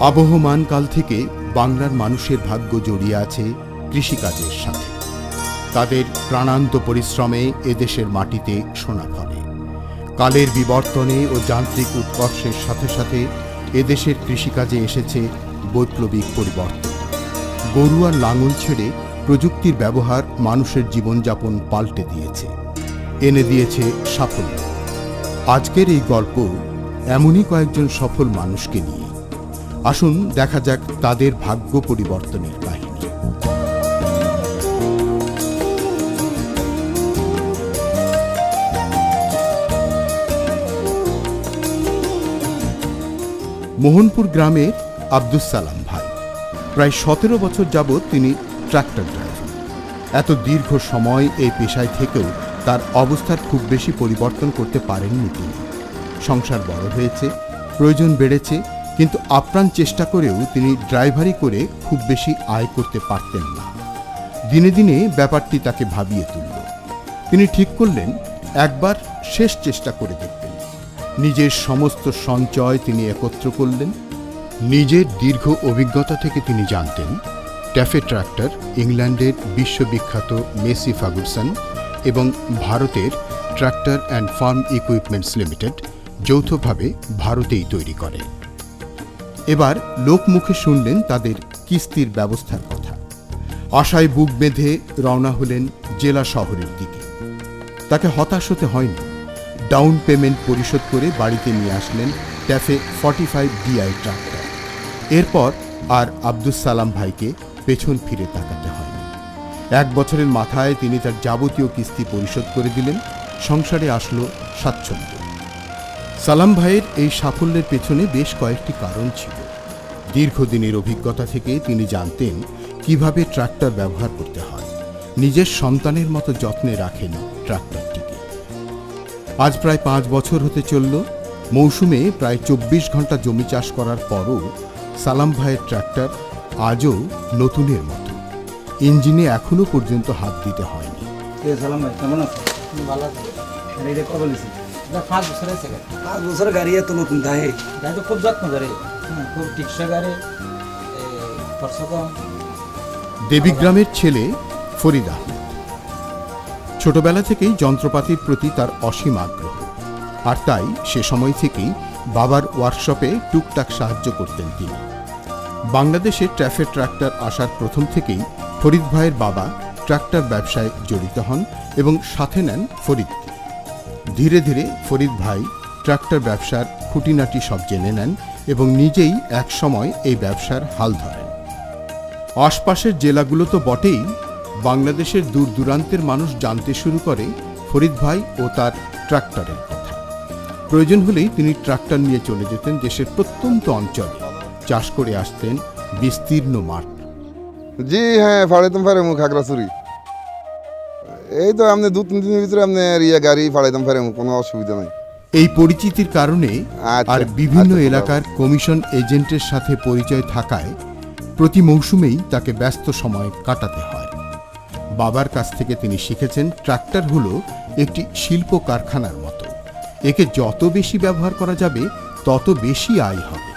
আবহমান কাল থেকে বাংলার মানুষের ভাগ্য জড়িয়ে আছে কৃষিকাজের সাথে। তাদের প্রাণান্ত পরিশ্রমে এদেশের মাটিতে সোনা ফলে। কালের বিবর্তনে ও যান্ত্রিক উৎকর্ষের সাথে সাথে এদেশের কৃষিকাজে এসেছে বৈপ্লবিক পরিবর্তন। গরু আর লাঙল ছেড়ে প্রযুক্তির ব্যবহার মানুষের জীবনযাপন পাল্টে দিয়েছে, এনে দিয়েছে সাফল্য। আজকের এই গল্প এমনই কয়েকজন সফল মানুষকে নিয়ে। আসুন দেখা যাক তাদের ভাগ্য পরিবর্তনের কাহিনী। মোহনপুর গ্রামের আব্দুস সালাম ভাই প্রায় 17 বছর যাবৎ তিনি ট্রাক্টর ড্রাইভার। এত দীর্ঘ সময় এই পেশায় থেকেও তার অবস্থার খুব বেশি পরিবর্তন করতে পারেননি তিনি। সংসার বড় হয়েছে, প্রয়োজন বেড়েছে, কিন্তু আপ্রাণ চেষ্টা করেও তিনি ড্রাইভারি করে খুব বেশি আয় করতে পারতেন না। দিনে দিনে ব্যাপারটি তাকে ভাবিয়ে তুলল। তিনি ঠিক করলেন একবার শেষ চেষ্টা করে দেখবেন। নিজের সমস্ত সঞ্চয় তিনি একত্র করলেন। নিজের দীর্ঘ অভিজ্ঞতা থেকে তিনি জানতেন ট্যাফে ট্রাক্টর ইংল্যান্ডের বিশ্ববিখ্যাত মেসি ফার্গুসন এবং ভারতের tractor and farm equipments limited যৌথভাবে ভারতেই তৈরি করে। এবার লোকমুখে শুনলেন তাদের কিস্তির ব্যবস্থার কথা। আশায় বুক বেঁধে রওনা হলেন জেলা শহরের দিকে। তাকে হতাশ হতে হয়নি। ডাউন পেমেন্ট পরিশোধ করে বাড়িতে নিয়ে আসলেন ট্যাফে 45 DI ট্রাক্টর। এরপর আর আব্দুস সালাম ভাইকে পেছন ফিরে তাকাতে হয়নি। 1 বছরের মাথায় তিনি তার যাবতীয় কিস্তি পরিশোধ করে দিলেন। সংসারে আসলো স্বাচ্ছন্দ্য। সালাম ভাইয়ের এই সাফল্যের পেছনে বেশ কয়েকটি কারণ ছিল। দীর্ঘদিনের অভিজ্ঞতা থেকে তিনি জানতেন কিভাবে ট্রাক্টর ব্যবহার করতে হয়। নিজের সন্তানের মতো যত্নে রাখেন ট্রাক্টরটিকে। আজ প্রায় 5 বছর হতে চলল। মৌসুমে প্রায় 24 ঘন্টা জমি চাষ করার পরও সালাম ভাইয়ের ট্রাক্টর আজও নতুনের মতো। ইঞ্জিনে এখনো পর্যন্ত হাত দিতে হয়নি। সালাম ভাই কেমন আছো? ভালো আছি। এটা কবে বলেছি? 5 বছর হয়েছে। 5 বছর গাড়ি এত নতুন থাকে। গাড়ি তো খুব যত্ন করে, খুব টিকসই গাড়ি, খরচ কম। দেবীগ্রামের ছেলে ফরিদ আহমেদ। ছোটবেলা থেকেই যন্ত্রপাতির প্রতি তার অসীম আগ্রহ, আর তাই সে সময় থেকেই বাবার ওয়ার্কশপে টুকটাক সাহায্য করতেন তিনি। বাংলাদেশে ট্যাফে ট্রাক্টর আসার প্রথম থেকেই ফরিদ ভাইয়ের বাবা ট্রাক্টর ব্যবসায় জড়িত হন এবং সাথে নেন ফরিদকে। ধীরে ধীরে ফরিদ ভাই ট্রাক্টর ব্যবসার খুঁটিনাটি সব জেনে নেন এবং নিজেই এক সময় এই ব্যবসার হাল ধরেন। আশপাশের জেলাগুলো তো বটেই, বাংলাদেশের দূর দূরান্তের মানুষ জানতে শুরু করে ফরিদ ভাই ও তার ট্রাক্টরের কথা। প্রয়োজন হলেই তিনি ট্রাক্টর নিয়ে চলে যেতেন দেশের প্রত্যন্ত অঞ্চলে। চাষ করে আসতেন বিস্তীর্ণ মাঠ। জি হ্যাঁ, ফাড়াইতাম ফাড়াইমু খাগড়াছড়ি। এই তো আপনি 2-3 দিনের ভিতরে আপনি গাড়ি ফাড়াইতাম ফাড়াইমু, কোনো অসুবিধা নাই। এই পরিচিতির কারণে আর বিভিন্ন এলাকার কমিশন এজেন্টের সাথে পরিচয় থাকায় প্রতি মৌসুমেই তাকে ব্যস্ত সময় কাটাতে হয়। বাবার কাছ থেকে তিনি শিখেছেন ট্রাক্টর হলো একটি শিল্প কারখানার মতো। একে যত বেশি ব্যবহার করা যাবে তত বেশি আয় হবে।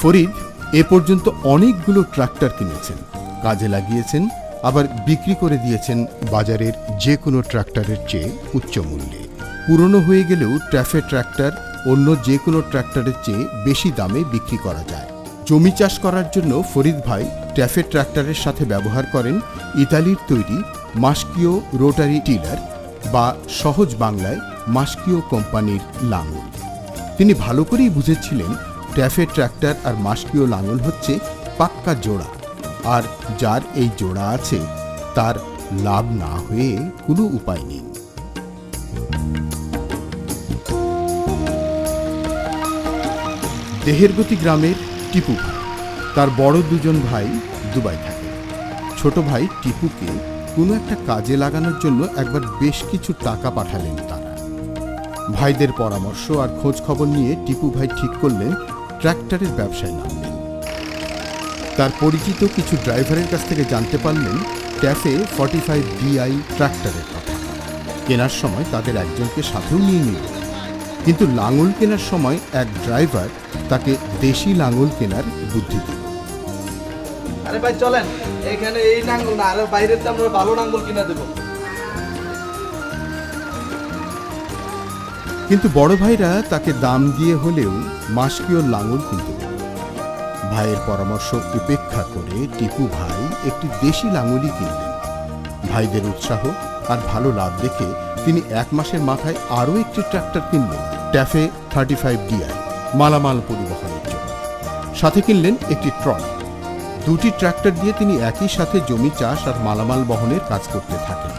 ফরিদ এ পর্যন্ত অনেকগুলো ট্রাক্টর কিনেছেন, কাজে লাগিয়েছেন, আবার বিক্রি করে দিয়েছেন বাজারের যে কোনো ট্রাক্টরের চেয়ে উচ্চ মূল্যে। পুরনো হয়ে গেলেও ট্যাফে ট্রাক্টর অন্য যে কোনো ট্রাক্টরের চেয়ে বেশি দামে বিক্রি করা যায়। জমি চাষ করার জন্য ফরিদ ভাই ট্যাফে ট্রাক্টরের সাথে ব্যবহার করেন ইতালির তৈরি মাস্কিও রোটারি টিলার, বা সহজ বাংলায় মাস্কিও কোম্পানির লাঙল। তিনি ভালো করেই বুঝেছিলেন ট্যাফে ট্রাক্টর আর মাস্কিও লাঙল হচ্ছে পাক্কা জোড়া, আর যার এই জোড়া আছে তার লাভ না হয়ে কোনো উপায় নেই। দেহেরগতি গ্রামের টিপু ভাই, তার বড় 2জন ভাই দুবাই থাকে। ছোট ভাই টিপুকে কোনো একটা কাজে লাগানোর জন্য একবার বেশ কিছু টাকা পাঠালেন তারা। ভাইদের পরামর্শ আর খোঁজ খবর নিয়ে টিপু ভাই ঠিক করলেন ট্রাক্টরের ব্যবসায় নামবেন। তার পরিচিত কিছু ড্রাইভারের কাছ থেকে জানতে পারলেন ট্যাফে 45 DI ট্রাক্টরের কথা। কেনার সময় তাদের একজনকে সাথেও নিয়ে নিল। কিন্তু লাঙল কেনার সময় এক ড্রাইভার তাকে দেশি লাঙল কেনার বুদ্ধি দিল। আরে ভাই চলেন, এখানে এই নাঙ্গল না, আর বাইরের তো আমরা ভালো নাঙ্গল কিনা দেবো। কিন্তু বড় ভাইরা তাকে দাম দিয়ে হলেও মাসকিওর লাঙল কিনতে দিল। ভাইয়ের পরামর্শ উপেক্ষা করে টিপু ভাই একটি দেশি লাঙলই কিনলেন। ভাইদের উৎসাহ আর ভালো লাভ দেখে তিনি 1 মাসের মাথায় আরও একটি ট্রাক্টর কিনলেন, ট্যাফে 35 DI, মালামাল পরিবহনের জন্য। সাথে কিনলেন একটি ট্রলি। 2টি ট্রাক্টর দিয়ে তিনি একই সাথে জমি চাষ আর মালামাল বহনের কাজ করতে থাকেন।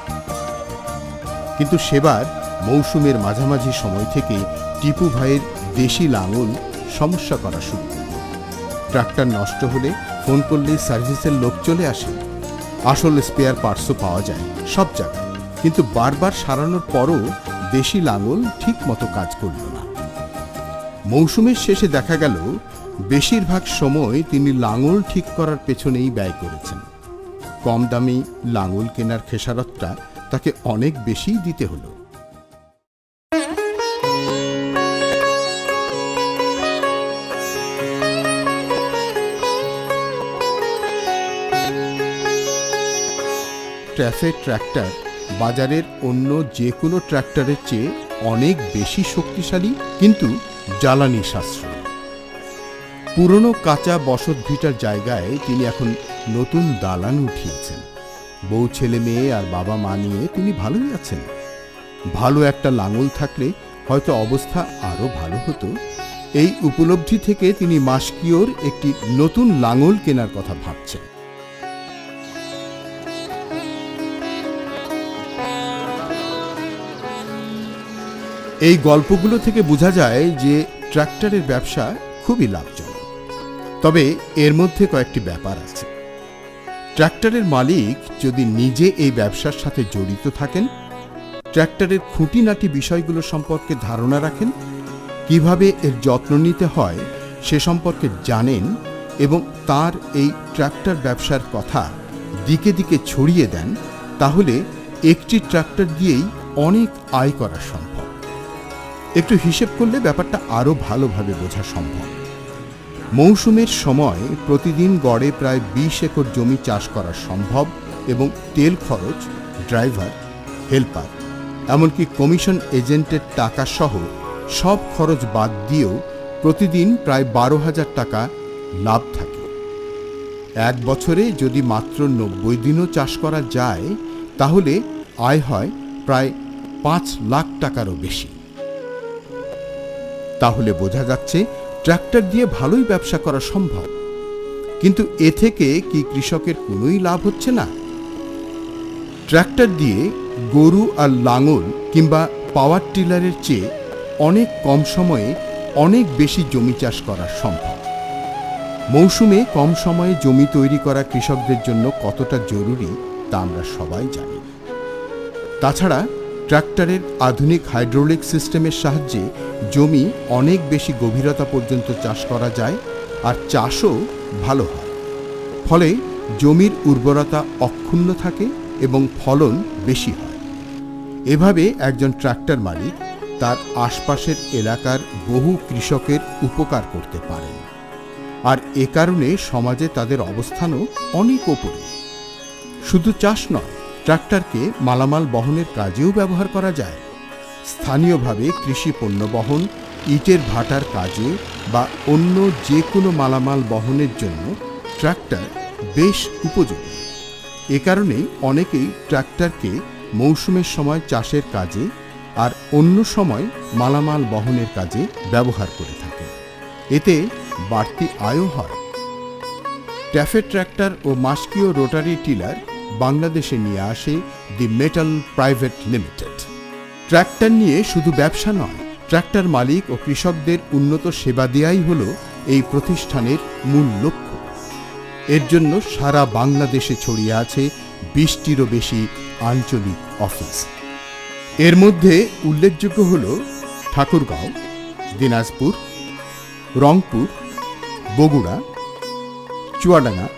কিন্তু সেবার মৌসুমের মাঝামাঝি সময় থেকে টিপু ভাইয়ের দেশি লাঙল সমস্যা করা শুরু করল। ট্রাক্টর নষ্ট হলে ফোন করলে সার্ভিসের লোক চলে আসে। আসল স্পেয়ার পার্টসও পাওয়া যায় সব জায়গায়, কিন্তু বারবার সারানোর পরও দেশি লাঙল ঠিক মতো কাজ করল না। মৌসুমের শেষে দেখা গেল বেশিরভাগ সময় তিনি লাঙল ঠিক করার পেছনেই ব্যয় করেছেন। কম দামি লাঙল কেনার খেসারতটা তাকে অনেক বেশি দিতে হলো। ট্যাফে ট্র্যাক্টর বাজারের অন্য যে কোনো ট্র্যাক্টরের চেয়ে অনেক বেশি শক্তিশালী, কিন্তু জ্বালানি সাশ্রয়ী। পুরনো কাঁচা বসত ভিটার জায়গায় তিনি এখন নতুন দালান উঠিয়েছেন। বউ, ছেলে মেয়ে আর বাবা মা নিয়ে তিনি ভালোই আছেন। ভালো একটা লাঙল থাকলে হয়তো অবস্থা আরও ভালো হতো। এই উপলব্ধি থেকে তিনি মাসকিওর একটি নতুন লাঙল কেনার কথা ভাবছেন। এই গল্পগুলো থেকে বোঝা যায় যে ট্রাক্টরের ব্যবসা খুবই লাভজনক। তবে এর মধ্যে কয়েকটি ব্যাপার আছে। ট্রাক্টরের মালিক যদি নিজে এই ব্যবসার সাথে জড়িত থাকেন, ট্রাক্টরের খুঁটিনাটি বিষয়গুলো সম্পর্কে ধারণা রাখেন, কিভাবে এর যত্ন নিতে হয় সে সম্পর্কে জানেন এবং তার এই ট্রাক্টর ব্যবসার কথা দিকে দিকে ছড়িয়ে দেন, তাহলে একটি ট্রাক্টর দিয়েই অনেক আয় করা সম্ভব। একটু হিসেব করলে ব্যাপারটা আরও ভালোভাবে বোঝা সম্ভব। মৌসুমের সময় প্রতিদিন গড়ে প্রায় 20 একর জমি চাষ করা সম্ভব এবং তেল খরচ, ড্রাইভার, হেল্পার, এমনকি কমিশন এজেন্টের টাকা সহ সব খরচ বাদ দিয়েও প্রতিদিন প্রায় 12,000 টাকা লাভ থাকে। 1 বছরে যদি মাত্র 90 দিনও চাষ করা যায়, তাহলে আয় হয় প্রায় 5 লাখ টাকারও বেশি। তাহলে বোঝা যাচ্ছে ট্রাক্টর দিয়ে ভালোই ব্যবসা করা সম্ভব। কিন্তু এ থেকে কি কৃষকের কোনোই লাভ হচ্ছে না? ট্রাক্টর দিয়ে গরু আর লাঙল কিংবা পাওয়ার টিলারের চেয়ে অনেক কম সময়ে অনেক বেশি জমি চাষ করা সম্ভব। মৌসুমে কম সময়ে জমি তৈরি করা কৃষকদের জন্য কতটা জরুরি তা আমরা সবাই জানি। তাছাড়া ট্রাক্টরের আধুনিক হাইড্রোলিক সিস্টেমের সাহায্যে জমি অনেক বেশি গভীরতা পর্যন্ত চাষ করা যায় আর চাষও ভালো হয়। ফলে জমির উর্বরতা অক্ষুণ্ণ থাকে এবং ফলন বেশি হয়। এভাবে একজন ট্রাক্টর মালিক তার আশপাশের এলাকার বহু কৃষকের উপকার করতে পারেন, আর এ কারণে সমাজে তাদের অবস্থানও অনেক ওপরে। শুধু চাষ নয়, ট্রাক্টরকে মালামাল বহনের কাজেও ব্যবহার করা যায়। স্থানীয়ভাবে কৃষি পণ্য বহন, ইটের ভাটার কাজে বা অন্য যে কোনো মালামাল বহনের জন্য ট্রাক্টর বেশ উপযোগী। এ কারণেই অনেকেই ট্রাক্টরকে মৌসুমের সময় চাষের কাজে আর অন্য সময় মালামাল বহনের কাজে ব্যবহার করে থাকে। এতে বাড়তি আয়ও হয়। ট্যাফে ট্রাক্টর ও মাসকিও রোটারি টিলার বাংলাদেশে নিয়ে আসে দি মেটাল প্রাইভেট লিমিটেড। ট্রাক্টর নিয়ে শুধু ব্যবসা নয়, ট্রাক্টর মালিক ও কৃষকদের উন্নত সেবা দেয়াই হল এই প্রতিষ্ঠানের মূল লক্ষ্য। এর জন্য সারা বাংলাদেশে ছড়িয়ে আছে 20টিরও বেশি আঞ্চলিক অফিস। এর মধ্যে উল্লেখযোগ্য হল ঠাকুরগাঁও, দিনাজপুর, রংপুর, বগুড়া, চুয়াডাঙ্গা,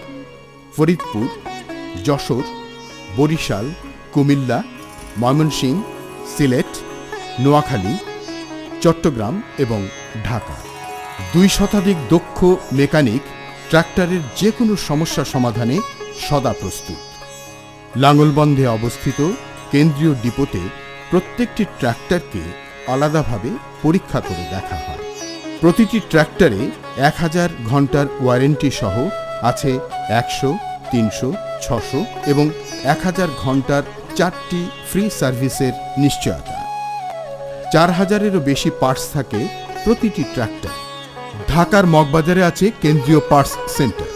ফরিদপুর, যশোর, বরিশাল, কুমিল্লা, ময়মনসিংহ, সিলেট, নোয়াখালী, চট্টগ্রাম এবং ঢাকা। 2 শতাধিক দক্ষ মেকানিক ট্রাক্টরের যে কোনো সমস্যা সমাধানে সদা প্রস্তুত। লাঙ্গলবন্ধে অবস্থিত কেন্দ্রীয় ডিপোতে প্রত্যেকটি ট্রাক্টরকে আলাদাভাবে পরীক্ষা করে দেখা হয়। প্রতিটি ট্রাক্টরে 1000 ঘন্টার ওয়ারেন্টি সহ আছে 100, 300, 600 এবং 1000 ঘন্টার 4টি ফ্রি সার্ভিসের নিশ্চয়তা। 4000-এরও বেশি পার্টস থাকে প্রতিটি ট্রাক্টর। ঢাকার মগবাজারে আছে কেন্দ্রীয় পার্টস সেন্টার,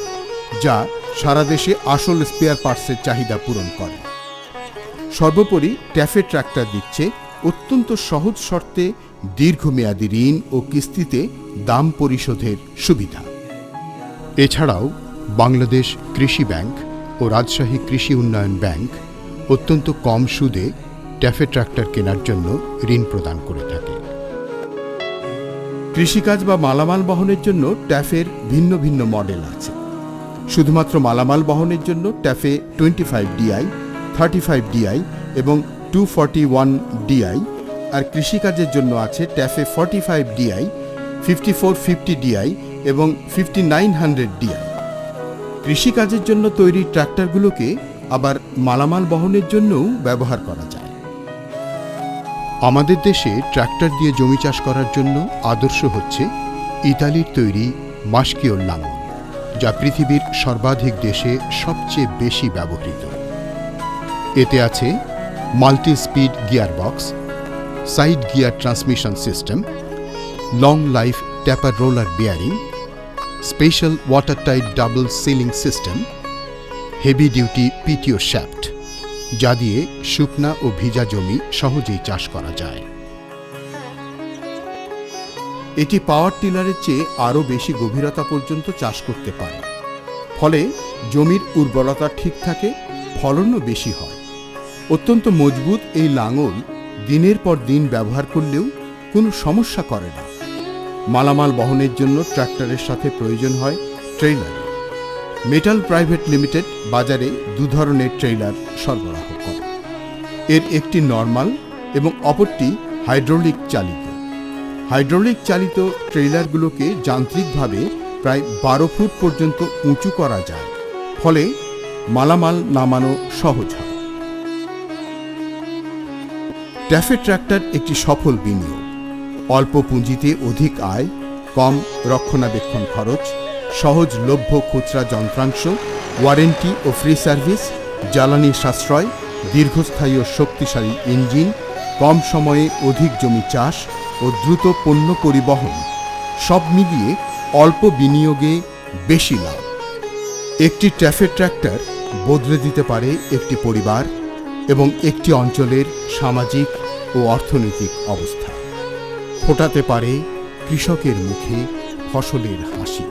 যা সারা দেশে আসল স্পেয়ার পার্টসের চাহিদা পূরণ করে। সর্বোপরি ট্যাফে ট্রাক্টর দিচ্ছে অত্যন্ত সহজ শর্তে দীর্ঘমেয়াদী ঋণ ও কিস্তিতে দাম পরিশোধের সুবিধা। এছাড়াও বাংলাদেশ কৃষি ব্যাংক ও রাজশাহী কৃষি উন্নয়ন ব্যাংক অত্যন্ত কম সুদে ট্যাফে ট্রাক্টর কেনার জন্য ঋণ প্রদান করে থাকে। কৃষিকাজ বা মালামাল বহনের জন্য ট্যাফের ভিন্ন ভিন্ন মডেল আছে। শুধুমাত্র মালামাল বহনের জন্য ট্যাফে 25 DI, 35 DI এবং 241 DI, আর কৃষিকাজের জন্য আছে ট্যাফে 45 DI, 5450 DI এবং 5900 DI। কৃষিকাজের জন্য তৈরি ট্রাক্টরগুলোকে আবার মালামাল বহনের জন্যও ব্যবহার করা যায়। আমাদের দেশে ট্রাক্টর দিয়ে জমি চাষ করার জন্য আদর্শ হচ্ছে ইতালির তৈরি মাস্কিওর লাঙ্গল, যা পৃথিবীর সর্বাধিক দেশে সবচেয়ে বেশি ব্যবহৃত। এতে আছে multi speed gearbox, side gear transmission system, long life taper roller bearing, special watertight double sealing system, heavy duty PTO shaft, যা দিয়ে শুকনা ও ভিজা জমি সহজেই চাষ করা যায়। এটি পাওয়ার টিলারের চেয়ে আরও বেশি গভীরতা পর্যন্ত চাষ করতে পারে, ফলে জমির উর্বরতা ঠিক থাকে, ফলনও বেশি হয়। অত্যন্ত মজবুত এই লাঙল দিনের পর দিন ব্যবহার করলেও কোনো সমস্যা করে না। মালামাল বহনের জন্য ট্রাক্টরের সাথে প্রয়োজন হয় ট্রেইলার। মেটাল প্রাইভেট লিমিটেড বাজারে 2 ধরনের ট্রেইলার সরবরাহ করে। এর একটি নরমাল এবং অপরটি হাইড্রোলিক চালিত। হাইড্রোলিক চালিত ট্রেইলারগুলোকে যান্ত্রিকভাবে প্রায় 12 ফুট পর্যন্ত উঁচু করা যায়, ফলে মালামাল নামানো সহজ হয়। ট্যাফে ট্রাক্টর একটি সফল বিনিয়োগ। অল্প পুঁজিতে অধিক আয়, কম রক্ষণাবেক্ষণ খরচ, সহজলভ্য খুচরা যন্ত্রাংশ, ওয়ারেন্টি ও ফ্রি সার্ভিস, জ্বালানি সাশ্রয়, দীর্ঘস্থায়ী ও শক্তিশালী ইঞ্জিন, কম সময়ে অধিক জমি চাষ ও দ্রুত পণ্য পরিবহন, সব মিলিয়ে অল্প বিনিয়োগে বেশি লাভ। একটি ট্যাফে ট্রাক্টর বদলে দিতে পারে একটি পরিবার এবং একটি অঞ্চলের সামাজিক ও অর্থনৈতিক অবস্থা। ফোটাতে পারে কৃষকের মুখে ফসলের হাসি।